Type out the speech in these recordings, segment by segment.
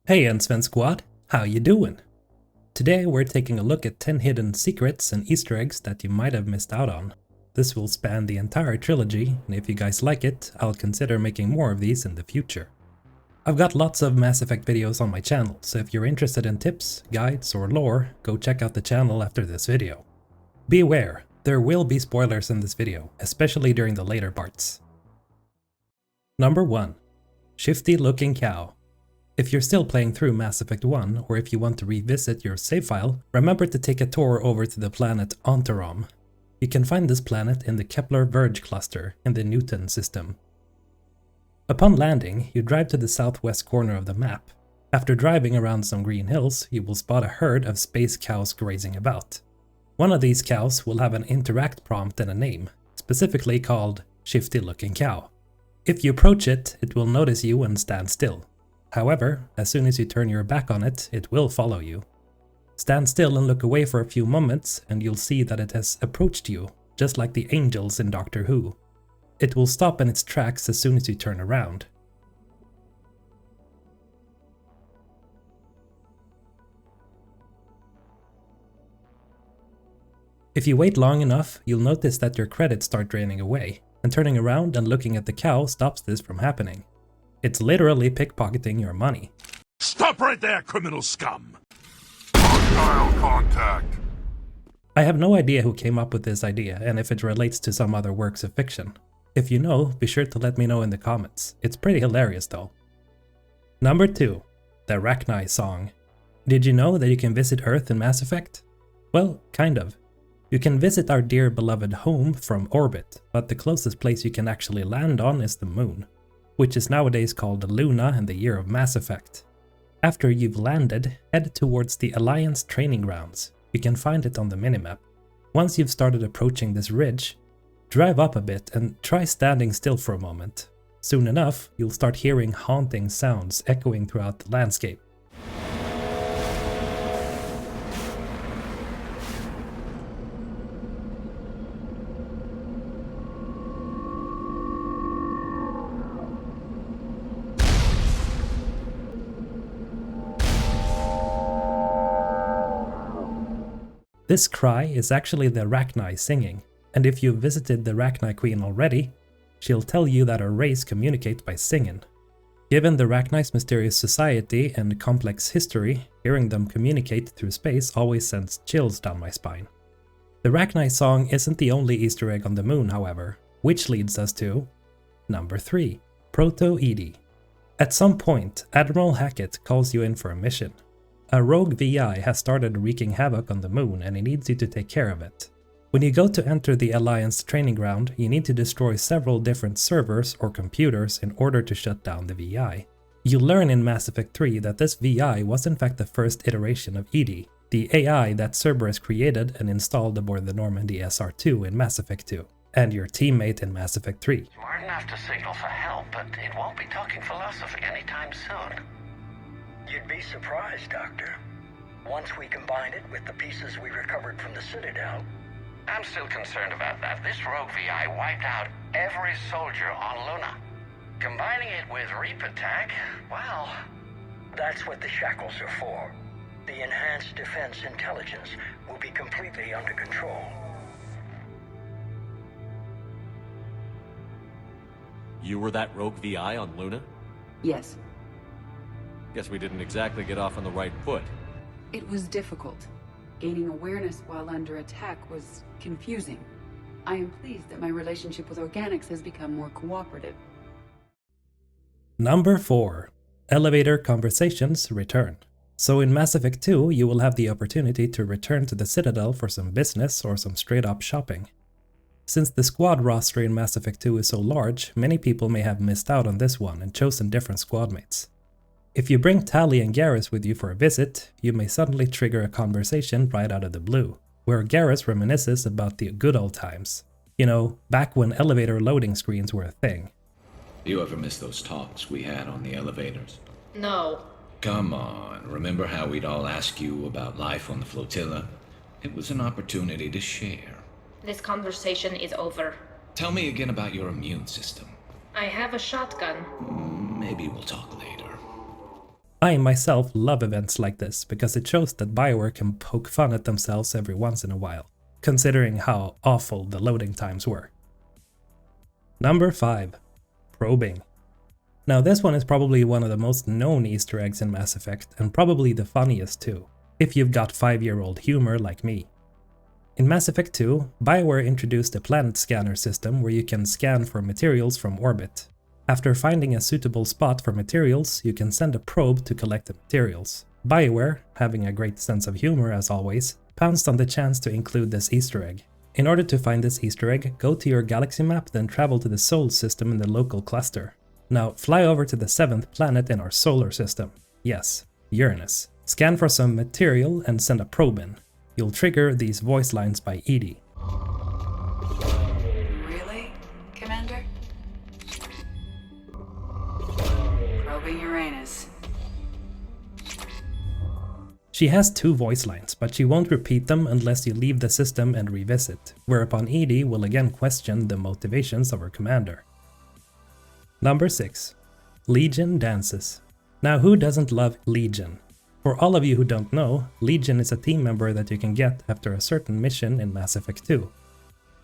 Hey Sven Squad, how you doing? Today we're taking a look at 10 hidden secrets and Easter eggs that you might have missed out on. This will span the entire trilogy, and if you guys like it, I'll consider making more of these in the future. I've got lots of Mass Effect videos on my channel, so if you're interested in tips, guides, or lore, go check out the channel after this video. Be aware, there will be spoilers in this video, especially during the later parts. Number 1. Shifty looking cow. If you're still playing through Mass Effect 1, or if you want to revisit your save file, remember to take a tour over to the planet Ontarom. You can find this planet in the Kepler-Verge cluster in the Newton system. Upon landing, you drive to the southwest corner of the map. After driving around some green hills, you will spot a herd of space cows grazing about. One of these cows will have an interact prompt and a name, specifically called Shifty looking cow. If you approach it, it will notice you and stand still. However, as soon as you turn your back on it, it will follow you. Stand still and look away for a few moments and you'll see that it has approached you, just like the angels in Doctor Who. It will stop in its tracks as soon as you turn around. If you wait long enough, you'll notice that your credits start draining away, and turning around and looking at the cow stops this from happening. It's literally pickpocketing your money. Stop right there, criminal scum! Hostile contact! I have no idea who came up with this idea and if it relates to some other works of fiction. If you know, be sure to let me know in the comments. It's pretty hilarious though. Number 2. The Rachni Song. Did you know that you can visit Earth in Mass Effect? Well, kind of. You can visit our dear beloved home from orbit, but the closest place you can actually land on is the moon, which is nowadays called Luna in the year of Mass Effect. After you've landed, head towards the Alliance training grounds. You can find it on the minimap. Once you've started approaching this ridge, drive up a bit and try standing still for a moment. Soon enough, you'll start hearing haunting sounds echoing throughout the landscape. This cry is actually the Rachni singing, and if you've visited the Rachni Queen already, she'll tell you that her race communicates by singing. Given the Rachni's mysterious society and complex history, hearing them communicate through space always sends chills down my spine. The Rachni song isn't the only Easter egg on the moon, however, which leads us to number 3. Proto-Edi. At some point, Admiral Hackett calls you in for a mission. A rogue VI has started wreaking havoc on the moon and he needs you to take care of it. When you go to enter the Alliance training ground, you need to destroy several different servers or computers in order to shut down the VI. You learn in Mass Effect 3 that this VI was in fact the first iteration of Edi, the AI that Cerberus created and installed aboard the Normandy SR2 in Mass Effect 2, and your teammate in Mass Effect 3. Smart enough to signal for help, but it won't be talking philosophy anytime soon. You'd be surprised, Doctor. Once we combine it with the pieces we recovered from the Citadel. I'm still concerned about that. This rogue VI wiped out every soldier on Luna. Combining it with Reap Attack, well... That's what the shackles are for. The enhanced defense intelligence will be completely under control. You were that rogue VI on Luna? Yes, Guess we didn't exactly get off on the right foot. it was difficult. Gaining awareness while under attack was confusing. I am pleased that my relationship with organics has become more cooperative. Number 4. Elevator conversations return. So in Mass Effect 2, you will have the opportunity to return to the Citadel for some business or some straight up shopping. Since the squad roster in Mass Effect 2 is so large, many people may have missed out on this one and chosen different squad mates. If you bring Tali and Garrus with you for a visit, you may suddenly trigger a conversation right out of the blue, where Garrus reminisces about the good old times. You know, back when elevator loading screens were a thing. You ever miss those talks we had on the elevators? No. Come on, remember how we'd all ask you about life on the flotilla? It was an opportunity to share. This conversation is over. Tell me again about your immune system. I have a shotgun. Maybe we'll talk later. I myself love events like this because it shows that BioWare can poke fun at themselves every once in a while, considering how awful the loading times were. Number 5. Probing. Now this one is probably one of the most known Easter eggs in Mass Effect, and probably the funniest too, if you've got 5-year-old humor like me. In Mass Effect 2, BioWare introduced a planet scanner system where you can scan for materials from orbit. After finding a suitable spot for materials, you can send a probe to collect the materials. BioWare, having a great sense of humor as always, pounced on the chance to include this Easter egg. In order to find this Easter egg, go to your galaxy map, then travel to the Sol system in the local cluster. Now fly over to the 7th planet in our solar system. Yes, Uranus. Scan for some material and send a probe in. You'll trigger these voice lines by Edi. Really, Commander? Probing Uranus. She has 2 voice lines, but she won't repeat them unless you leave the system and revisit, whereupon Edi will again question the motivations of her commander. Number 6. Legion dances. Now who doesn't love Legion? For all of you who don't know, Legion is a team member that you can get after a certain mission in Mass Effect 2,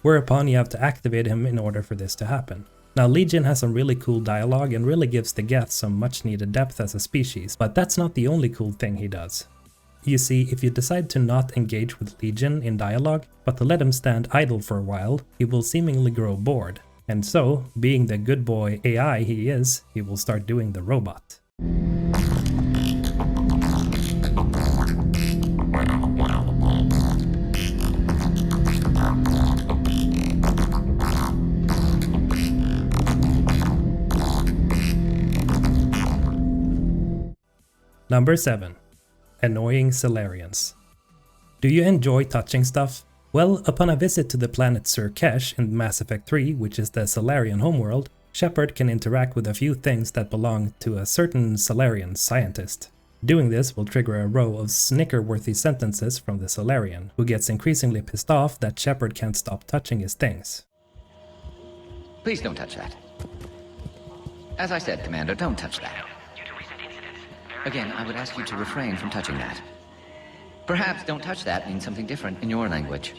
whereupon you have to activate him in order for this to happen. Now Legion has some really cool dialogue and really gives the Geth some much needed depth as a species, but that's not the only cool thing he does. You see, if you decide to not engage with Legion in dialogue, but to let him stand idle for a while, he will seemingly grow bored. And so, being the good boy AI he is, he will start doing the robot. Number 7. Annoying Salarians. Do you enjoy touching stuff? Well, upon a visit to the planet Sur'Kesh in Mass Effect 3, which is the Salarian homeworld, Shepard can interact with a few things that belong to a certain Salarian scientist. Doing this will trigger a row of snicker-worthy sentences from the Salarian, who gets increasingly pissed off that Shepard can't stop touching his things. Please don't touch that. As I said, Commander, don't touch that. Again, I would ask you to refrain from touching that. Perhaps "don't touch that" means something different in your language.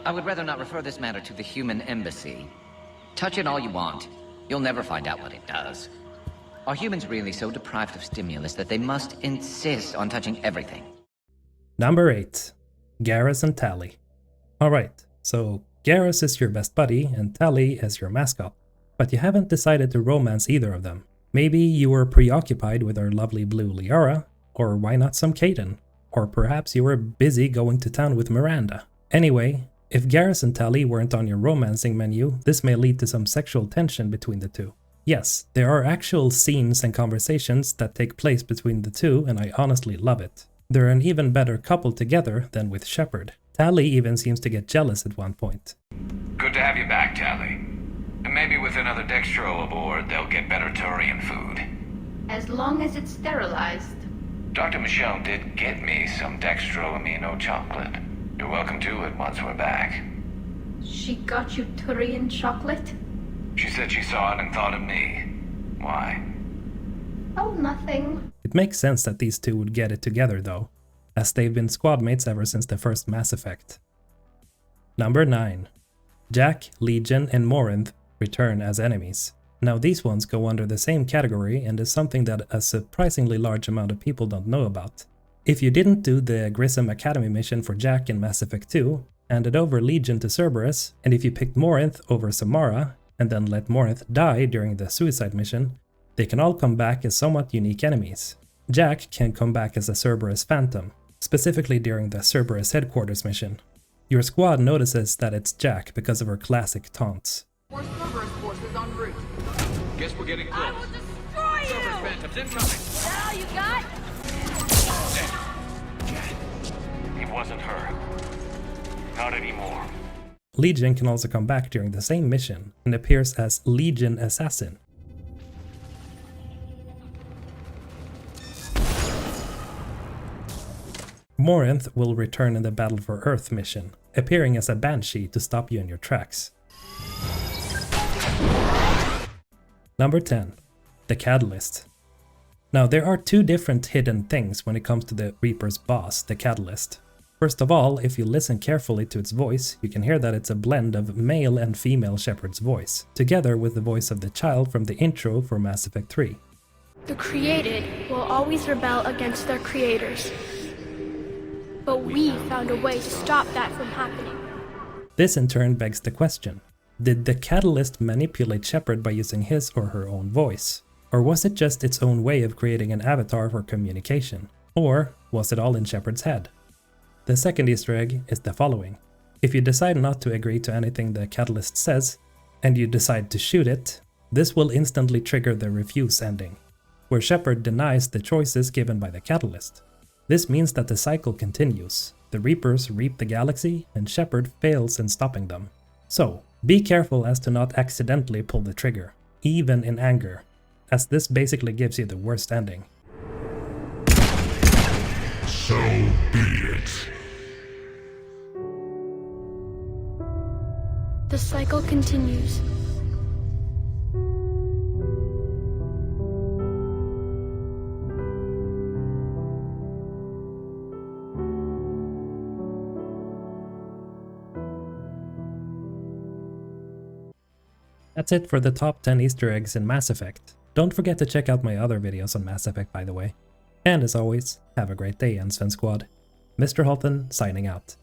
I would rather not refer this matter to the human embassy. Touch it all you want. You'll never find out what it does. Are humans really so deprived of stimulus that they must insist on touching everything? Number 8. Garrus and Tali. Alright, so Garrus is your best buddy and Tali is your mascot, but you haven't decided to romance either of them. Maybe you were preoccupied with our lovely blue Liara, or why not some Kaidan? Or perhaps you were busy going to town with Miranda. Anyway, if Garrus and Tali weren't on your romancing menu, this may lead to some sexual tension between the two. Yes, there are actual scenes and conversations that take place between the two, and I honestly love it. They're an even better couple together than with Shepard. Tali even seems to get jealous at one point. Good to have you back, Tali. And maybe with another Dextro aboard, they'll get better Turian food. As long as it's sterilized. Dr. Michelle did get me some Dextro Amino chocolate. You're welcome to it once we're back. She got you Turian chocolate? She said she saw it and thought of me. Why? Oh, nothing. It makes sense that these two would get it together though, as they've been squad mates ever since the first Mass Effect. Number 9. Jack, Legion, and Morinth return as enemies. Now these ones go under the same category and is something that a surprisingly large amount of people don't know about. If you didn't do the Grissom Academy mission for Jack in Mass Effect 2, handed over Legion to Cerberus, and if you picked Morinth over Samara, and then let Morinth die during the suicide mission, they can all come back as somewhat unique enemies. Jack can come back as a Cerberus Phantom, specifically during the Cerberus headquarters mission. Your squad notices that it's Jack because of her classic taunts. More Cerberus forces en route. Guess we're getting close. I will destroy you! Cerberus Phantoms incoming! Is that all you got? It wasn't her. Not anymore. Legion can also come back during the same mission and appears as Legion Assassin. Morinth will return in the Battle for Earth mission, appearing as a Banshee to stop you in your tracks. Number 10. The Catalyst. Now, there are two different hidden things when it comes to the Reaper's boss, the Catalyst. First of all, if you listen carefully to its voice, you can hear that it's a blend of male and female Shepard's voice, together with the voice of the child from the intro for Mass Effect 3. The created will always rebel against their creators. But we found a way to stop that from happening. This in turn begs the question, did the Catalyst manipulate Shepard by using his or her own voice? Or was it just its own way of creating an avatar for communication? Or was it all in Shepard's head? The second Easter egg is the following. If you decide not to agree to anything the Catalyst says, and you decide to shoot it, this will instantly trigger the refuse ending, where Shepard denies the choices given by the Catalyst. This means that the cycle continues. The Reapers reap the galaxy, and Shepard fails in stopping them. So, be careful as to not accidentally pull the trigger, even in anger, as this basically gives you the worst ending. So be it. The cycle continues. That's it for the top 10 Easter eggs in Mass Effect. Don't forget to check out my other videos on Mass Effect, by the way. And as always, have a great day, Ensign Squad. MrHulthen signing out.